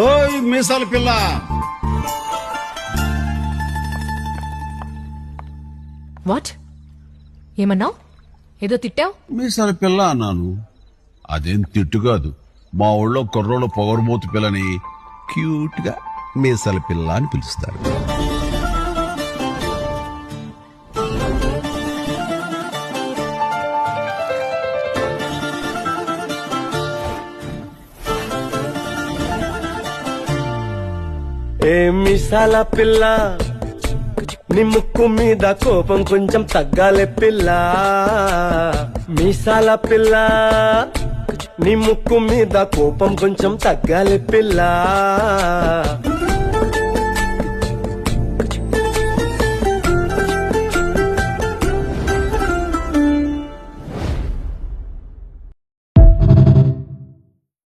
ఓయ్ మీసాల పిల్ల, వాట్ ఏమన్నావు? ఏదో తిట్టావు. మీసాల పిల్ల అన్నాను. అదేం తిట్టు కాదు. మా ఊళ్ళో కుర్రోళ్ళు పొగరుమూతి పిల్లని క్యూట్ గా మీసాల పిల్ల అని పిలుస్తారు. ఏ మిసాల పిల్ల, నీ ముక్కు మీద కోపం కొంచెం తగ్గాలే పిల్ల. మీసాల పిల్ల, నీ ముక్కు మీద కోపం కొంచెం తగ్గాలే పిల్ల.